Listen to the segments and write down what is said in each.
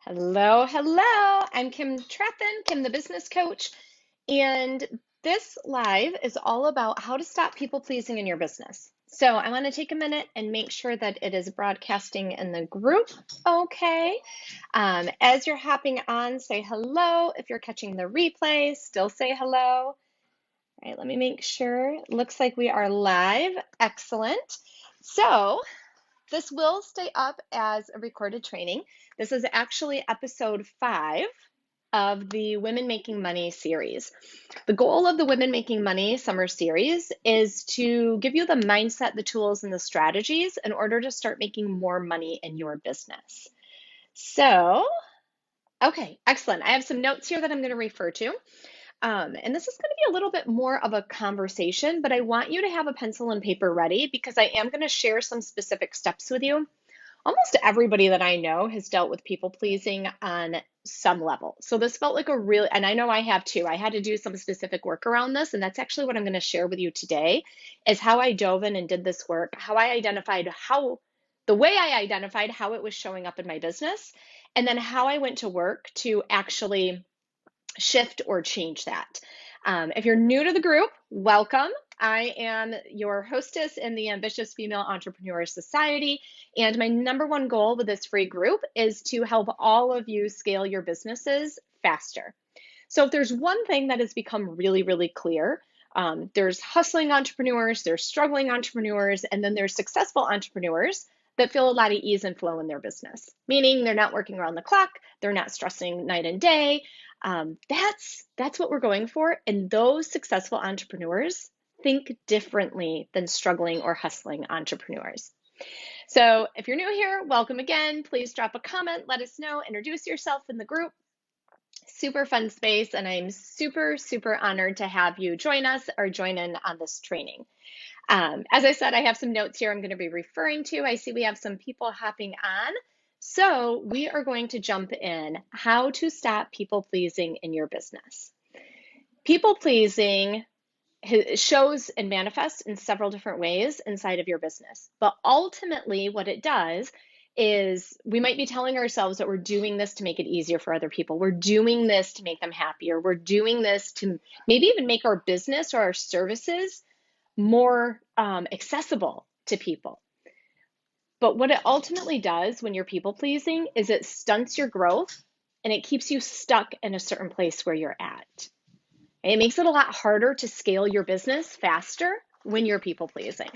Hello, hello. I'm Kim Trappin, Kim the business coach, and this live is all about how to stop people pleasing in your business. So I want to take a minute and make sure that it is broadcasting in the group. Okay. As you're hopping on, say hello. If you're catching the replay, still say hello. All right, let me make sure. Looks like we are live. Excellent. So this will stay up as a recorded training. This is actually episode 5 of the Women Making Money series. The goal of the Women Making Money summer series is to give you the mindset, the tools, and the strategies in order to start making more money in your business. So, okay, excellent. I have some notes here that I'm going to refer to. And this is going to be a little bit more of a conversation, but I want you to have a pencil and paper ready because I am going to share some specific steps with you. Almost everybody that I know has dealt with people pleasing on some level. So this felt like a really, and I know I have too. I had to do some specific work around this, and that's actually what I'm going to share with you today is how I dove in and did this work, how I identified the way I identified how it was showing up in my business, and then how I went to work to actually shift or change that. If you're new to the group, welcome. I am your hostess in the Ambitious Female Entrepreneur Society, and my number one goal with this free group is to help all of you scale your businesses faster. So if there's one thing that has become really, really clear, there's hustling entrepreneurs, there's struggling entrepreneurs, and then there's successful entrepreneurs that feel a lot of ease and flow in their business, meaning they're not working around the clock, they're not stressing night and day. That's what we're going for. And those successful entrepreneurs think differently than struggling or hustling entrepreneurs. So if you're new here, welcome again. Please drop a comment, let us know, introduce yourself in the group. Super fun space, and I'm super, super honored to have you join us or join in on this training. As I said, I have some notes here I'm going to be referring to. I see we have some people hopping on. So we are going to jump in how to stop people pleasing in your business. People pleasing shows and manifests in several different ways inside of your business. But ultimately, what it does is we might be telling ourselves that we're doing this to make it easier for other people. We're doing this to make them happier. We're doing this to maybe even make our business or our services more accessible to people. But what it ultimately does when you're people pleasing is it stunts your growth and it keeps you stuck in a certain place where you're at. And it makes it a lot harder to scale your business faster when you're people pleasing.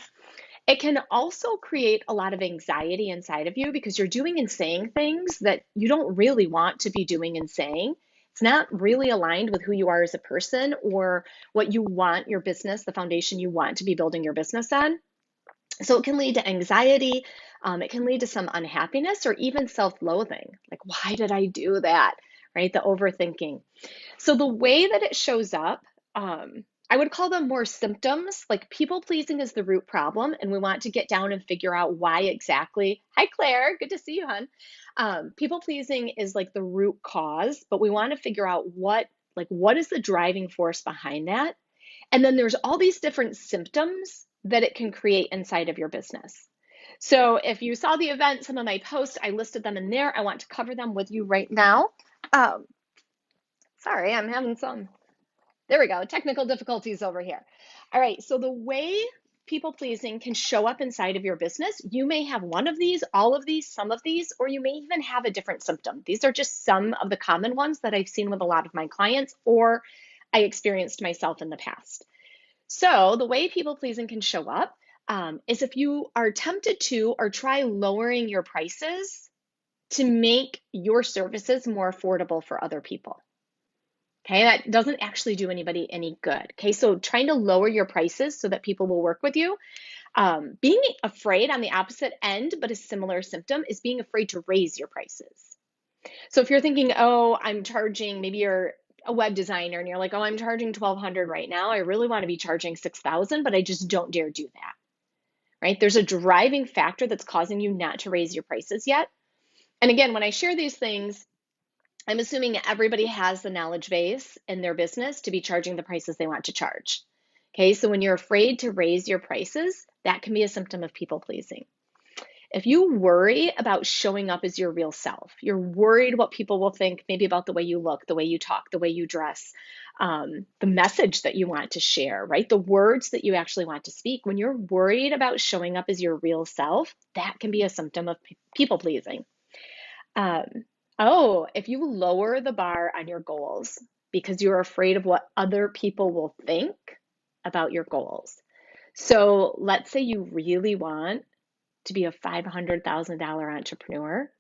It can also create a lot of anxiety inside of you because you're doing and saying things that you don't really want to be doing and saying. It's not really aligned with who you are as a person or what you want your business, the foundation you want to be building your business on. So it can lead to anxiety. It can lead to some unhappiness or even self-loathing. Like, why did I do that? Right? The overthinking. So the way that it shows up, I would call them more symptoms. Like people pleasing is the root problem, and we want to get down and figure out why exactly. Hi, Claire. Good to see you, hon. People pleasing is like the root cause, but we want to figure out what is the driving force behind that. And then there's all these different symptoms that it can create inside of your business. So if you saw the event, some of my posts, I listed them in there. I want to cover them with you right now. Sorry, I'm having there we go, technical difficulties over here. All right, so the way people pleasing can show up inside of your business, you may have one of these, all of these, some of these, or you may even have a different symptom. These are just some of the common ones that I've seen with a lot of my clients or I experienced myself in the past. So the way people pleasing can show up is if you are tempted to or try lowering your prices to make your services more affordable for other people. Okay, that doesn't actually do anybody any good. Okay, so trying to lower your prices so that people will work with you. Being afraid on the opposite end, but a similar symptom, is being afraid to raise your prices. So if you're thinking, oh, I'm charging, maybe you're a web designer and you're like, oh, I'm charging $1,200 right now. I really want to be charging $6,000, but I just don't dare do that. Right? There's a driving factor that's causing you not to raise your prices yet. And again, when I share these things, I'm assuming everybody has the knowledge base in their business to be charging the prices they want to charge. Okay, so when you're afraid to raise your prices, that can be a symptom of people pleasing. If you worry about showing up as your real self, you're worried what people will think, maybe about the way you look, the way you talk, the way you dress, the message that you want to share, right? The words that you actually want to speak. When you're worried about showing up as your real self, that can be a symptom of people pleasing. Um, oh, if you lower the bar on your goals because you're afraid of what other people will think about your goals. So let's say you really want to be a $500,000 entrepreneur,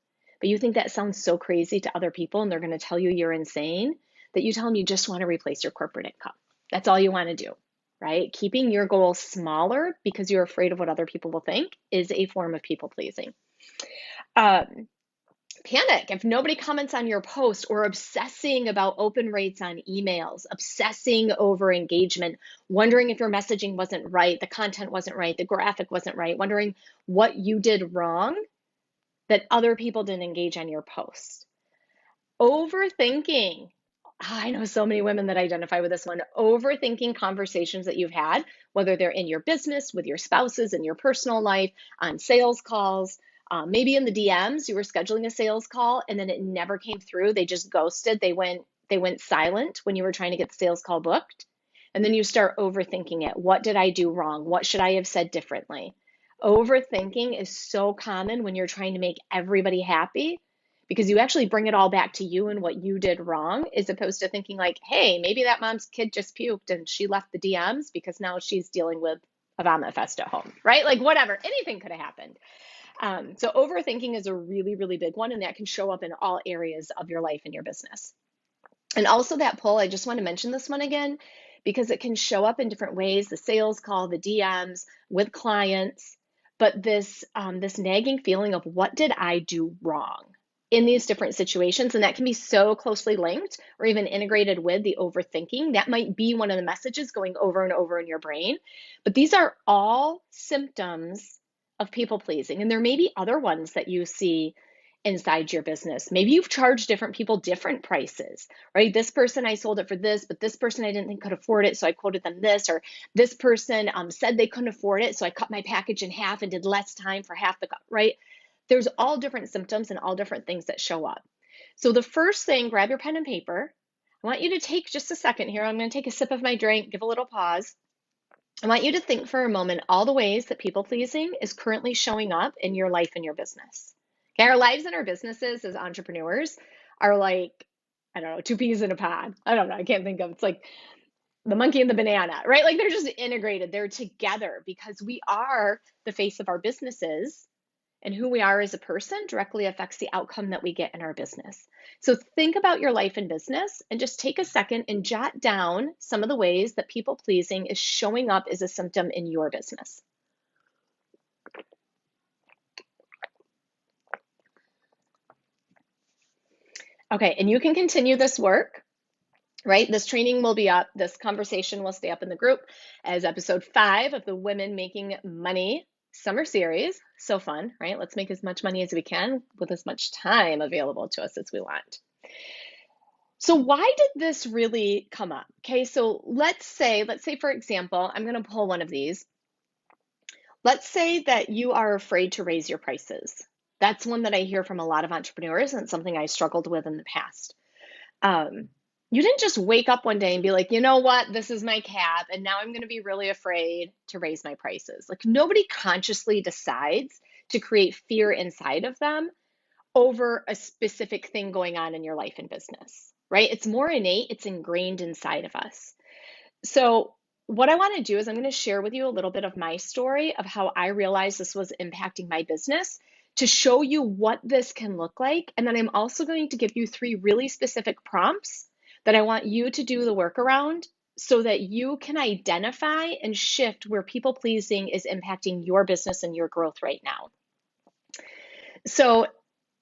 but you think that sounds so crazy to other people and they're going to tell you you're insane, that you tell them you just want to replace your corporate income. That's all you want to do, right? Keeping your goals smaller because you're afraid of what other people will think is a form of people pleasing. Um, Panic if nobody comments on your post, or obsessing about open rates on emails, obsessing over engagement, wondering if your messaging wasn't right, the content wasn't right, the graphic wasn't right, wondering what you did wrong that other people didn't engage on your post. Overthinking. I know so many women that identify with this one. Overthinking conversations that you've had, whether they're in your business, with your spouses, in your personal life, on sales calls, maybe in the DMs, you were scheduling a sales call and then it never came through. They just ghosted. They went silent when you were trying to get the sales call booked. And then you start overthinking it. What did I do wrong? What should I have said differently? Overthinking is so common when you're trying to make everybody happy, because you actually bring it all back to you and what you did wrong, as opposed to thinking like, hey, maybe that mom's kid just puked and she left the DMs because now she's dealing with a vomit fest at home, right? Like whatever, anything could have happened. So overthinking is a really, really big one, and that can show up in all areas of your life and your business. And also that pull, I just want to mention this one again, because it can show up in different ways, the sales call, the DMs, with clients, but this nagging feeling of what did I do wrong in these different situations, and that can be so closely linked or even integrated with the overthinking. That might be one of the messages going over and over in your brain, but these are all symptoms of people pleasing, and there may be other ones that you see inside your business. Maybe you've charged different people different prices, right? This person, I sold it for this, but this person I didn't think could afford it, so I quoted them this, or this person said they couldn't afford it, so I cut my package in half and did less time for half the, right? There's all different symptoms and all different things that show up. So the first thing, grab your pen and paper. I want you to take just a second here. I'm going to take a sip of my drink, give a little pause. I want you to think for a moment all the ways that people pleasing is currently showing up in your life and your business. Okay, our lives and our businesses as entrepreneurs are like, I don't know, two peas in a pod. I don't know, I can't think of, it's like the monkey and the banana, right? Like they're just integrated, they're together because we are the face of our businesses, and who we are as a person directly affects the outcome that we get in our business. So think about your life and business and just take a second and jot down some of the ways that people pleasing is showing up as a symptom in your business. Okay, and you can continue this work, right? This training will be up, this conversation will stay up in the group as episode 5 of the Women Making Money summer series. So fun, right? Let's make as much money as we can with as much time available to us as we want. So why did this really come up? Okay, so let's say for example, I'm going to pull one of these. Let's say that you are afraid to raise your prices. That's one that I hear from a lot of entrepreneurs, and it's something I struggled with in the past. You didn't just wake up one day and be like, you know what, this is my cap, and now I'm going to be really afraid to raise my prices. Like nobody consciously decides to create fear inside of them over a specific thing going on in your life and business, right? It's more innate, it's ingrained inside of us. So what I want to do is I'm going to share with you a little bit of my story of how I realized this was impacting my business, to show you what this can look like. And then I'm also going to give you 3 really specific prompts that I want you to do the work around so that you can identify and shift where people pleasing is impacting your business and your growth right now. So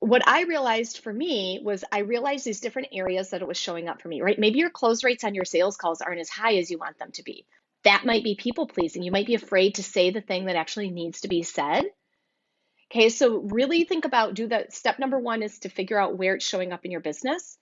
what I realized for me was I realized these different areas that it was showing up for me, right? Maybe your close rates on your sales calls aren't as high as you want them to be. That might be people pleasing. You might be afraid to say the thing that actually needs to be said. Okay, so really think about, step number 1 is to figure out where it's showing up in your business.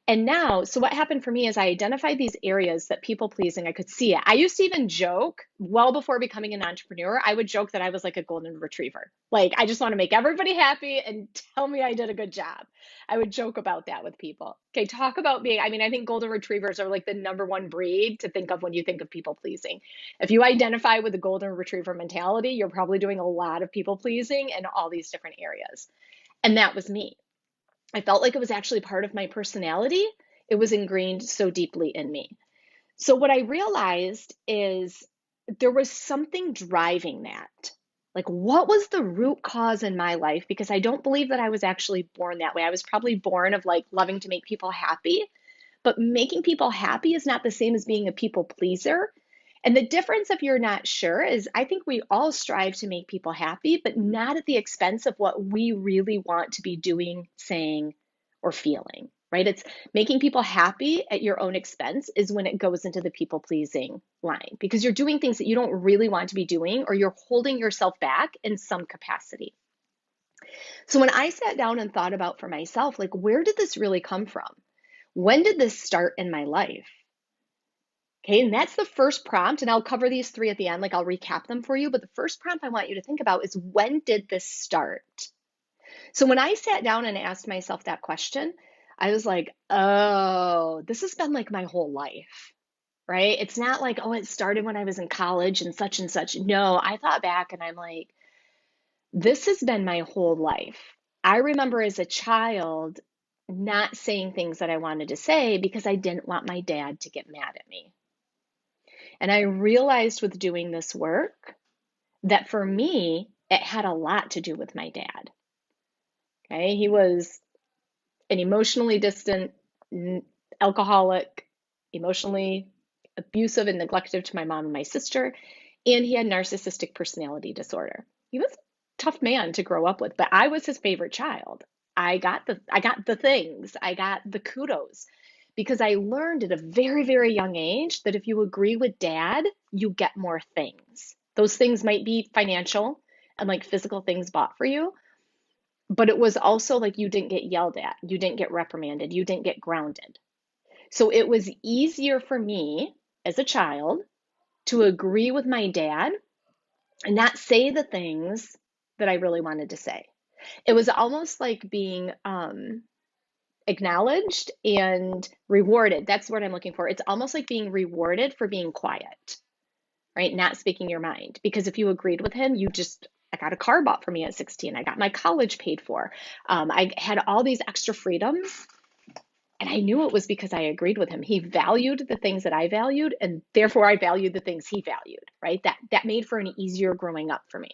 And now, so what happened for me is I identified these areas that people pleasing, I could see it. I used to even joke, well before becoming an entrepreneur, I would joke that I was like a golden retriever. Like, I just want to make everybody happy and tell me I did a good job. I would joke about that with people. Okay, talk about being, I mean, I think golden retrievers are like the number one breed to think of when you think of people pleasing. If you identify with the golden retriever mentality, you're probably doing a lot of people pleasing in all these different areas. And that was me. I felt like it was actually part of my personality. It was ingrained so deeply in me. So, what I realized is there was something driving that. Like, what was the root cause in my life? Because I don't believe that I was actually born that way. I was probably born of like loving to make people happy, but making people happy is not the same as being a people pleaser. And the difference, if you're not sure, is I think we all strive to make people happy, but not at the expense of what we really want to be doing, saying, or feeling, right? It's making people happy at your own expense is when it goes into the people pleasing line because you're doing things that you don't really want to be doing or you're holding yourself back in some capacity. So when I sat down and thought about for myself, like, where did this really come from? When did this start in my life? Okay, and that's the first prompt, and I'll cover these three at the end, like I'll recap them for you. But the first prompt I want you to think about is when did this start? So when I sat down and asked myself that question, I was like, oh, this has been like my whole life, right? It's not like, oh, it started when I was in college and such and such. No, I thought back and I'm like, this has been my whole life. I remember as a child not saying things that I wanted to say because I didn't want my dad to get mad at me. And I realized with doing this work that for me, it had a lot to do with my dad. Okay. He was an emotionally distant alcoholic, emotionally abusive and neglective to my mom and my sister, and he had narcissistic personality disorder. He was a tough man to grow up with, but I was his favorite child. I got the things. I got the kudos because I learned at a very, very young age that if you agree with dad, you get more things. Those things might be financial and like physical things bought for you, but it was also like you didn't get yelled at, you didn't get reprimanded, you didn't get grounded. So it was easier for me as a child to agree with my dad and not say the things that I really wanted to say. It was almost like being acknowledged and rewarded. That's what I'm looking for. It's almost like being rewarded for being quiet, right? Not speaking your mind. Because if you agreed with him, I got a car bought for me at 16. I got my college paid for. I had all these extra freedoms. And I knew it was because I agreed with him. He valued the things that I valued, and therefore I valued the things he valued, right? That made for an easier growing up for me.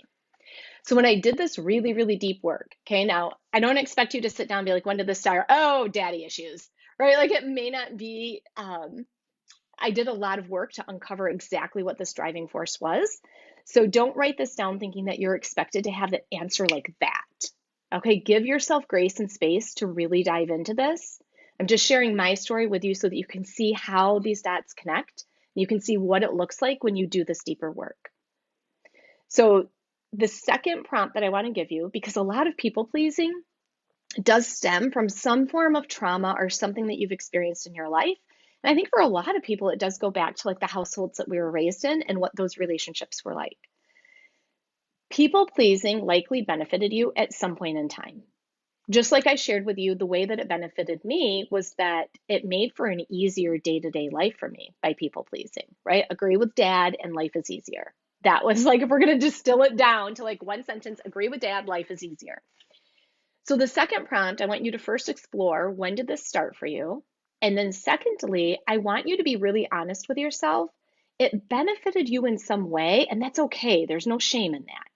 So when I did this really, really deep work, okay, now I don't expect you to sit down and be like, when did this start? Oh, daddy issues, right? Like it may not be, I did a lot of work to uncover exactly what this driving force was. So don't write this down thinking that you're expected to have the answer like that. Okay, give yourself grace and space to really dive into this. I'm just sharing my story with you so that you can see how these dots connect. You can see what it looks like when you do this deeper work. So the second prompt that I want to give you, because a lot of people pleasing does stem from some form of trauma or something that you've experienced in your life. And I think for a lot of people, it does go back to like the households that we were raised in and what those relationships were like. People pleasing likely benefited you at some point in time. Just like I shared with you, the way that it benefited me was that it made for an easier day-to-day life for me by people pleasing, right? Agree with dad and life is easier. That was like, if we're going to distill it down to like one sentence, agree with dad, life is easier. So the second prompt, I want you to first explore, when did this start for you? And then secondly, I want you to be really honest with yourself. It benefited you in some way, and that's okay. There's no shame in that.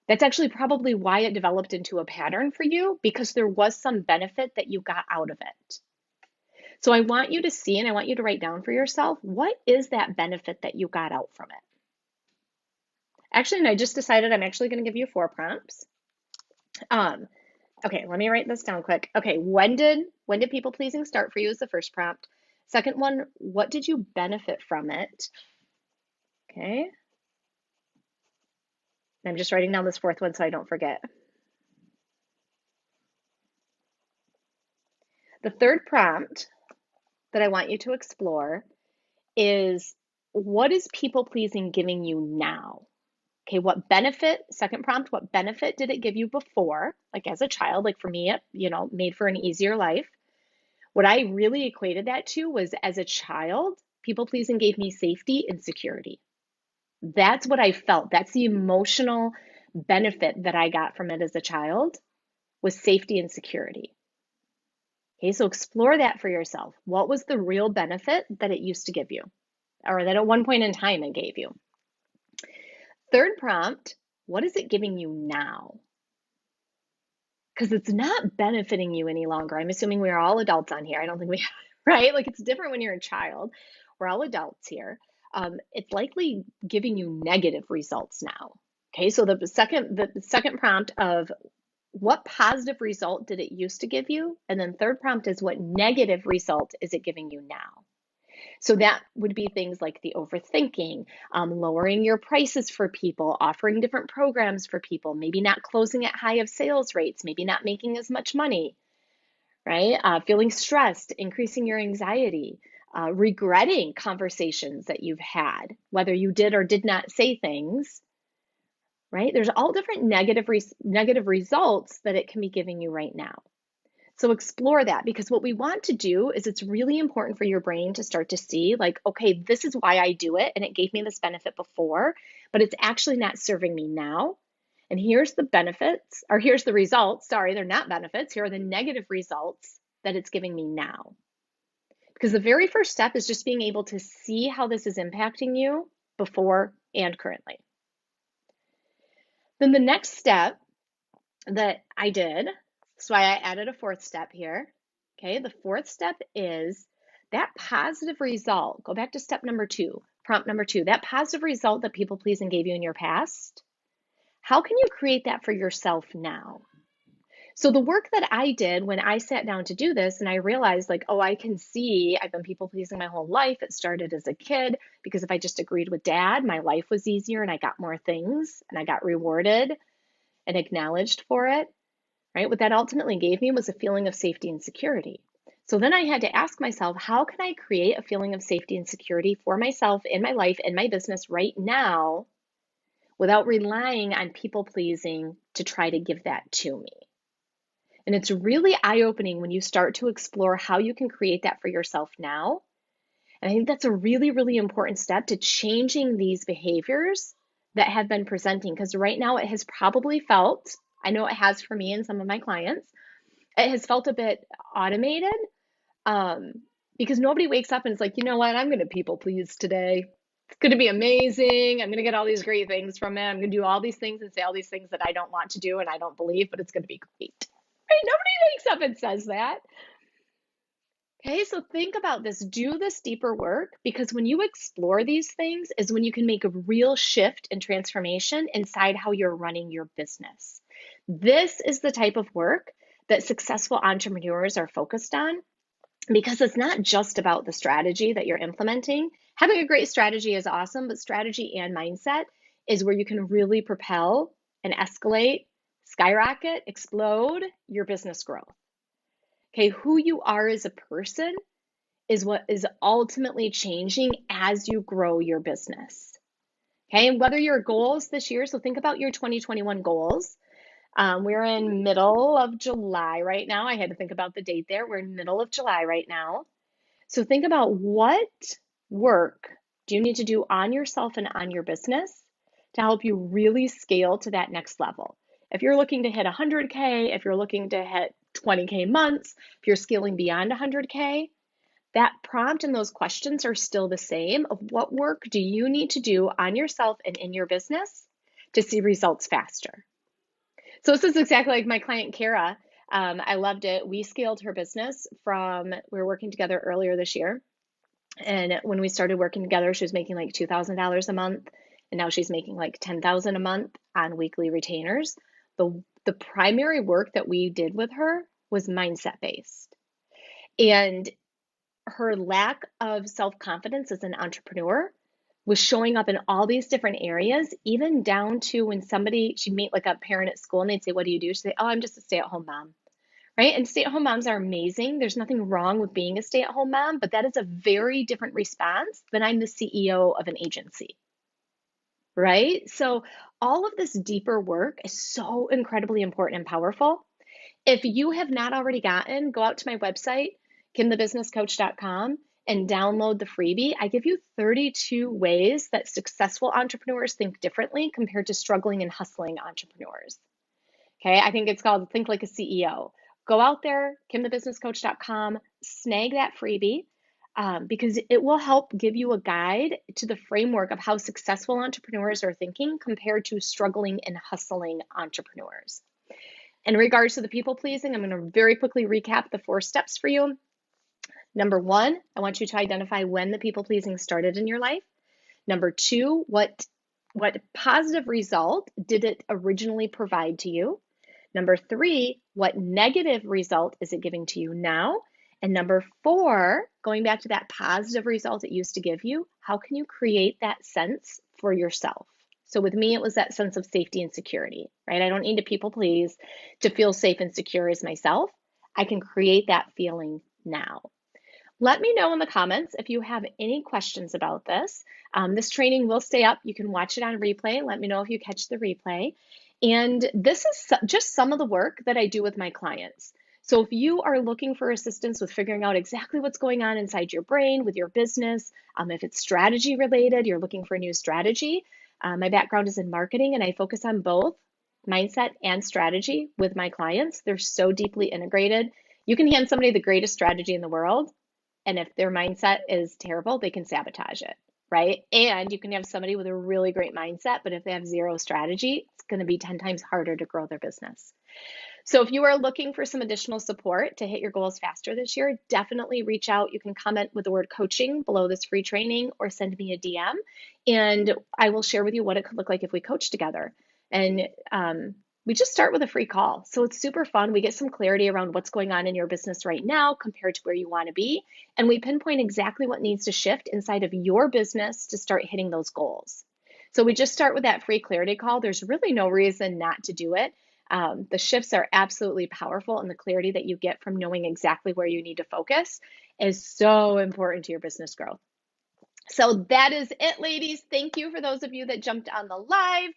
That's actually probably why it developed into a pattern for you, because there was some benefit that you got out of it. So I want you to see, and I want you to write down for yourself, what is that benefit that you got out from it? Actually, and I just decided I'm actually going to give you 4 prompts. Okay, let me write this down quick. Okay, when did people pleasing start for you is the first prompt. Second one, what did you benefit from it? Okay. I'm just writing down this fourth one so I don't forget. The third prompt that I want you to explore is, what is people pleasing giving you now? Okay, what benefit, second prompt, what benefit did it give you before? Like as a child, like for me, it, made for an easier life. What I really equated that to was, as a child, people pleasing gave me safety and security. That's what I felt. That's the emotional benefit that I got from it as a child, was safety and security. Okay, so explore that for yourself. What was the real benefit that it used to give you, or that at one point in time it gave you? Third prompt, what is it giving you now? Because it's not benefiting you any longer. I'm assuming we're all adults on here. I don't think we, right? Like it's different when you're a child. We're all adults here. It's likely giving you negative results now. Okay, so the second prompt of, what positive result did it used to give you? And then third prompt is, what negative result is it giving you now? So that would be things like the overthinking, lowering your prices for people, offering different programs for people, maybe not closing at high of sales rates, maybe not making as much money, right? Feeling stressed, increasing your anxiety, regretting conversations that you've had, whether you did or did not say things, right? There's all different negative results that it can be giving you right now. So explore that, because what we want to do is, it's really important for your brain to start to see, like, okay, this is why I do it, and it gave me this benefit before, but it's actually not serving me now. And here's the benefits, or here's the results. Sorry, they're not benefits. Here are the negative results that it's giving me now. Because the very first step is just being able to see how this is impacting you before and currently. Then the next step that I did, that's why I added a fourth step here. Okay, the fourth step is that positive result. Go back to step number 2, prompt number 2, that positive result that people pleasing gave you in your past. How can you create that for yourself now? So the work that I did when I sat down to do this, and I realized, like, oh, I can see I've been people pleasing my whole life. It started as a kid, because if I just agreed with dad, my life was easier and I got more things and I got rewarded and acknowledged for it. Right? What that ultimately gave me was a feeling of safety and security. So then I had to ask myself, how can I create a feeling of safety and security for myself in my life, in my business right now, without relying on people pleasing to try to give that to me? And it's really eye-opening when you start to explore how you can create that for yourself now. And I think that's a really, really important step to changing these behaviors that have been presenting, because right now it has probably felt, I know it has for me and some of my clients, it has felt a bit automated, because nobody wakes up and is like, you know what, I'm going to people please today. It's going to be amazing. I'm going to get all these great things from it. I'm going to do all these things and say all these things that I don't want to do and I don't believe, but it's going to be great. Right? Nobody wakes up and says that. Okay, so think about this. Do this deeper work, because when you explore these things is when you can make a real shift and transformation inside how you're running your business. This is the type of work that successful entrepreneurs are focused on, because it's not just about the strategy that you're implementing. Having a great strategy is awesome, but strategy and mindset is where you can really propel and escalate, skyrocket, explode your business growth. Okay, who you are as a person is what is ultimately changing as you grow your business. Okay, and whether your goals this year, so think about your 2021 goals. We're in middle of July right now. I had to think about the date there. We're in middle of July right now. So think about, what work do you need to do on yourself and on your business to help you really scale to that next level? If you're looking to hit 100K, if you're looking to hit 20K months, if you're scaling beyond 100K, that prompt and those questions are still the same, of what work do you need to do on yourself and in your business to see results faster. So this is exactly like my client, Kara. I loved it. We scaled her business from, we were working together earlier this year. And when we started working together, she was making like $2,000 a month. And now she's making like $10,000 a month on weekly retainers. The primary work that we did with her was mindset based. And her lack of self-confidence as an entrepreneur was showing up in all these different areas, even down to when she'd meet like a parent at school and they'd say, what do you do? She'd say, oh, I'm just a stay-at-home mom, right? And stay-at-home moms are amazing. There's nothing wrong with being a stay-at-home mom, but that is a very different response than I'm the CEO of an agency, right? So all of this deeper work is so incredibly important and powerful. If you have not already gotten, go out to my website, kimthebusinesscoach.com, and download the freebie. I give you 32 ways that successful entrepreneurs think differently compared to struggling and hustling entrepreneurs. Okay, I think it's called Think Like a CEO. Go out there, kimthebusinesscoach.com, snag that freebie because it will help give you a guide to the framework of how successful entrepreneurs are thinking compared to struggling and hustling entrepreneurs. In regards to the people pleasing, I'm going to very quickly recap the 4 steps for you. Number 1, I want you to identify when the people pleasing started in your life. Number 2, what positive result did it originally provide to you? Number 3, what negative result is it giving to you now? And number 4, going back to that positive result it used to give you, how can you create that sense for yourself? So with me, it was that sense of safety and security, right? I don't need to people please to feel safe and secure as myself. I can create that feeling now. Let me know in the comments if you have any questions about this. This training will stay up. You can watch it on replay. Let me know if you catch the replay. And this is just some of the work that I do with my clients. So if you are looking for assistance with figuring out exactly what's going on inside your brain with your business, if it's strategy related, you're looking for a new strategy. My background is in marketing and I focus on both mindset and strategy with my clients. They're so deeply integrated. You can hand somebody the greatest strategy in the world, and if their mindset is terrible, they can sabotage it, right? And you can have somebody with a really great mindset, but if they have zero strategy, it's going to be 10 times harder to grow their business. So if you are looking for some additional support to hit your goals faster this year, definitely reach out. You can comment with the word coaching below this free training or send me a DM, and I will share with you what it could look like if we coach together. And we just start with a free call. So it's super fun. We get some clarity around what's going on in your business right now compared to where you want to be. And we pinpoint exactly what needs to shift inside of your business to start hitting those goals. So we just start with that free clarity call. There's really no reason not to do it. The shifts are absolutely powerful, and the clarity that you get from knowing exactly where you need to focus is so important to your business growth. So that is it, ladies. Thank you for those of you that jumped on the live.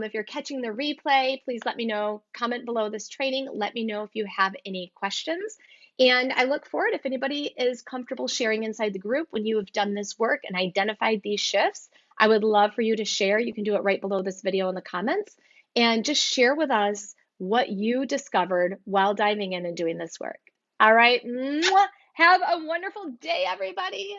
If you're catching the replay, please let me know. Comment below this training. Let me know if you have any questions. And I look forward, if anybody is comfortable sharing inside the group when you have done this work and identified these shifts, I would love for you to share. You can do it right below this video in the comments. And just share with us what you discovered while diving in and doing this work. All right. Mwah. Have a wonderful day, everybody.